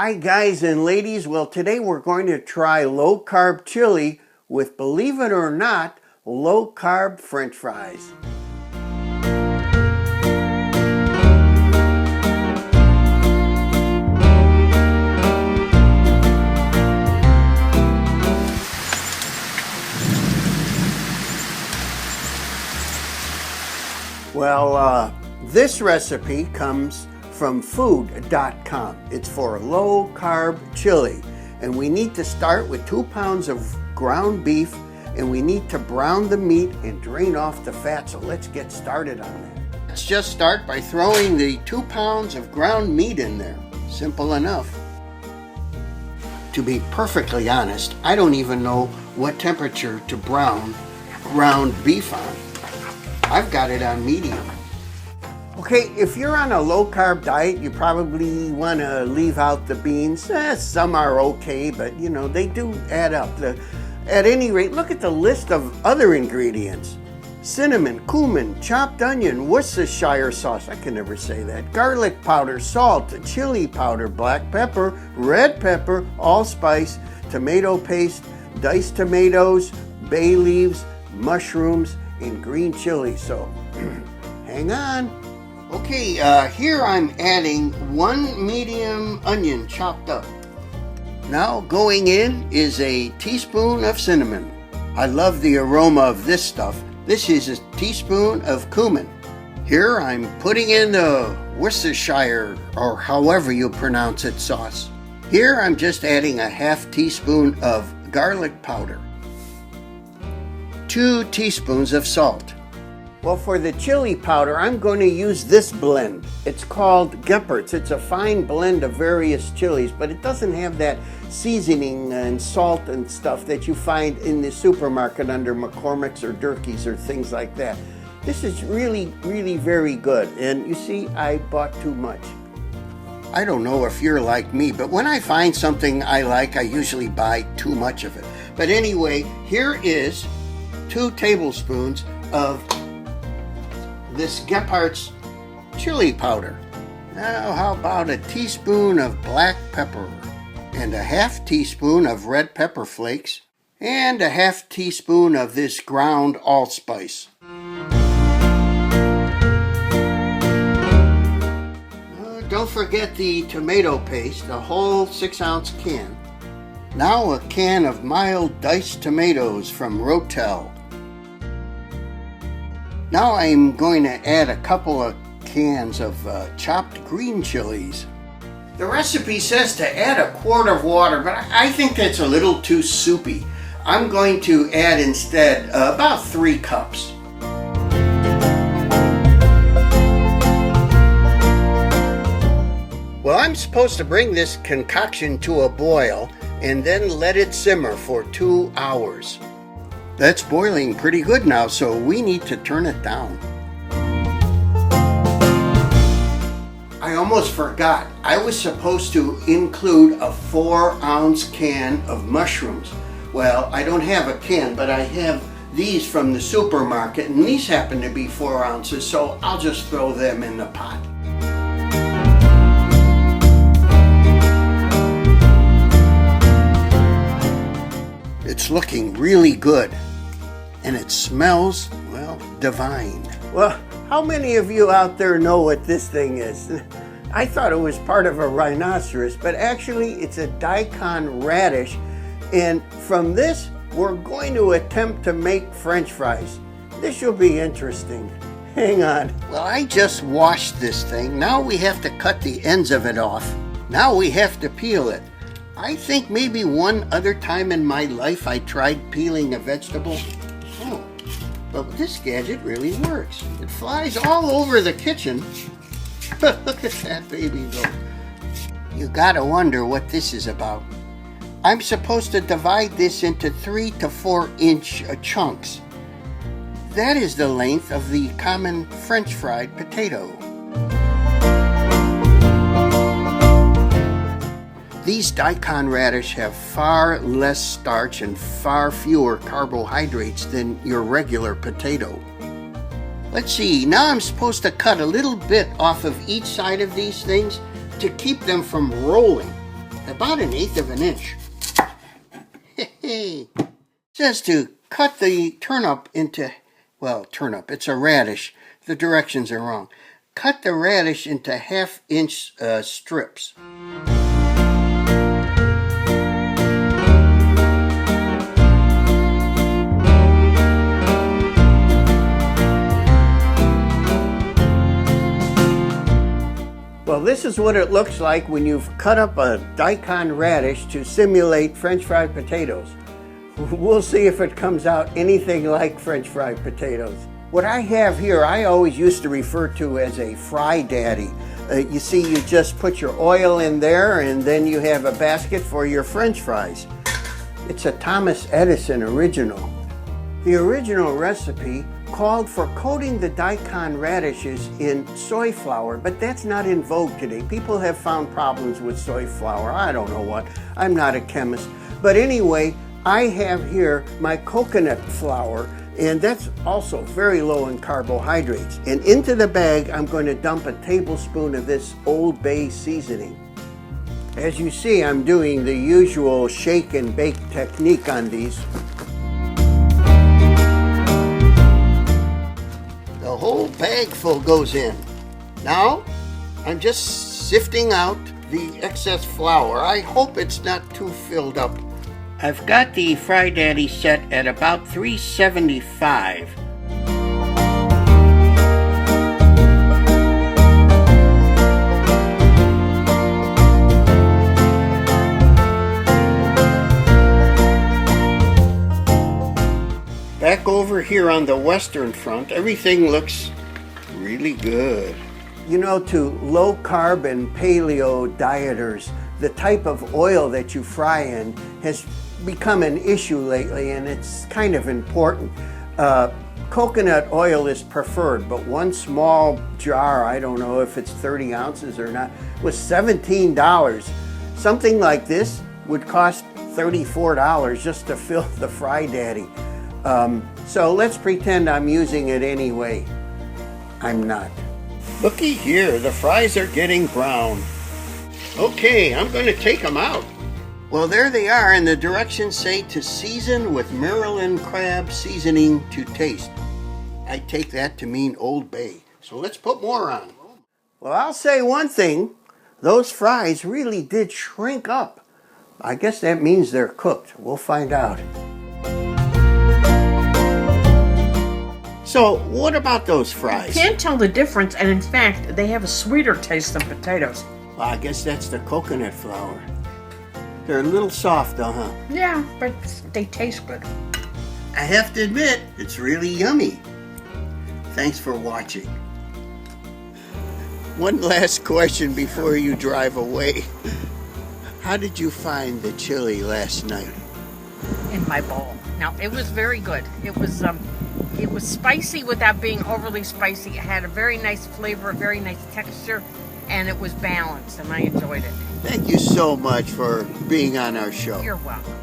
Hi guys and ladies, well today we're going to try low-carb chili with, believe it or not, low-carb french fries. Well, this recipe comes from food.com. It's for low-carb chili, and we need to start with 2 pounds of ground beef, and we need to brown the meat and drain off the fat. So let's get started on that. Let's just start by throwing the 2 pounds of ground meat in there. Simple enough. To be perfectly honest, I don't even know what temperature to brown ground beef on. I've got it on medium. Okay, if you're on a low-carb diet, you probably want to leave out the beans. Some are okay, but you know, they do add up. At any rate, look at the list of other ingredients. Cinnamon, cumin, chopped onion, Worcestershire sauce, I can never say that, garlic powder, salt, chili powder, black pepper, red pepper, allspice, tomato paste, diced tomatoes, bay leaves, mushrooms, and green chili. So, hang on. Okay, here I'm adding 1 medium onion chopped up. Now going in is a teaspoon of cinnamon. I love the aroma of this stuff. This is a teaspoon of cumin. Here I'm putting in the Worcestershire, or however you pronounce it, sauce. Here I'm just adding a half teaspoon of garlic powder. 2 teaspoons of salt. Well, for the chili powder, I'm going to use this blend. It's called Geppert's. It's a fine blend of various chilies, but it doesn't have that seasoning and salt and stuff that you find in the supermarket under McCormick's or Durkee's or things like that. This is really, really very good. And you see, I bought too much. I don't know if you're like me, but when I find something I like, I usually buy too much of it. But anyway, here is 2 tablespoons of this Geppert's chili powder. Now how about a teaspoon of black pepper and a half teaspoon of red pepper flakes and a half teaspoon of this ground allspice. Don't forget the tomato paste, a whole 6-ounce can. Now a can of mild diced tomatoes from Rotel. Now I'm going to add a couple of cans of chopped green chilies. The recipe says to add a quart of water, but I think that's a little too soupy. I'm going to add instead about 3 cups. Well, I'm supposed to bring this concoction to a boil and then let it simmer for 2 hours. That's boiling pretty good now, so we need to turn it down. I almost forgot. I was supposed to include a 4-ounce can of mushrooms. Well, I don't have a can, but I have these from the supermarket, and these happen to be 4 ounces, so I'll just throw them in the pot. It's looking really good. And it smells, well, divine. Well, how many of you out there know what this thing is? I thought it was part of a rhinoceros, but actually it's a daikon radish. And from this, we're going to attempt to make french fries. This should be interesting. Hang on. Well, I just washed this thing. Now we have to cut the ends of it off. Now we have to peel it. I think maybe one other time in my life I tried peeling a vegetable. Oh, but this gadget really works. It flies all over the kitchen. Look at that baby go. You gotta wonder what this is about. I'm supposed to divide this into 3 to 4 inch chunks. That is the length of the common French fried potato. These daikon radish have far less starch and far fewer carbohydrates than your regular potato. Let's see, now I'm supposed to cut a little bit off of each side of these things to keep them from rolling. about 1/8 of an inch. It says to cut the turnip into, well, turnip, it's a radish. The directions are wrong. Cut the radish into 1/2 inch strips. Well, this is what it looks like when you've cut up a daikon radish to simulate French fried potatoes. We'll see if it comes out anything like French fried potatoes. What I have here, I always used to refer to as a fry daddy. You see, you just put your oil in there and then you have a basket for your French fries. It's a Thomas Edison original. The original recipe called for coating the daikon radishes in soy flour, but that's not in vogue today. People have found problems with soy flour. I don't know what. I'm not a chemist. But anyway, I have here my coconut flour, and that's also very low in carbohydrates. And into the bag, I'm going to dump a tablespoon of this Old Bay seasoning. As you see, I'm doing the usual shake and bake technique on these. The whole bag full goes in. Now, I'm just sifting out the excess flour. I hope it's not too filled up. I've got the Fry Daddy set at about 375. Back over here on the Western Front, everything looks really good. You know, to low carb and paleo dieters, the type of oil that you fry in has become an issue lately, and it's kind of important. Coconut oil is preferred, but one small jar, I don't know if it's 30 ounces or not, was $17. Something like this would cost $34 just to fill the Fry Daddy. So let's pretend I'm using it anyway. I'm not. Looky here, the fries are getting brown. Okay, I'm going to take them out. Well, there they are, and the directions say to season with Maryland crab seasoning to taste. I take that to mean Old Bay. So let's put more on. Well, I'll say one thing. Those fries really did shrink up. I guess that means they're cooked. We'll find out. So, what about those fries? You can't tell the difference, and in fact, they have a sweeter taste than potatoes. Well, I guess that's the coconut flour. They're a little soft though, huh? Yeah, but they taste good. I have to admit, it's really yummy. Thanks for watching. One last question before you drive away. How did you find the chili last night? In my bowl. Now, it was very good. It was spicy without being overly spicy. It had a very nice flavor, a very nice texture, and it was balanced, and I enjoyed it. Thank you so much for being on our show. You're welcome.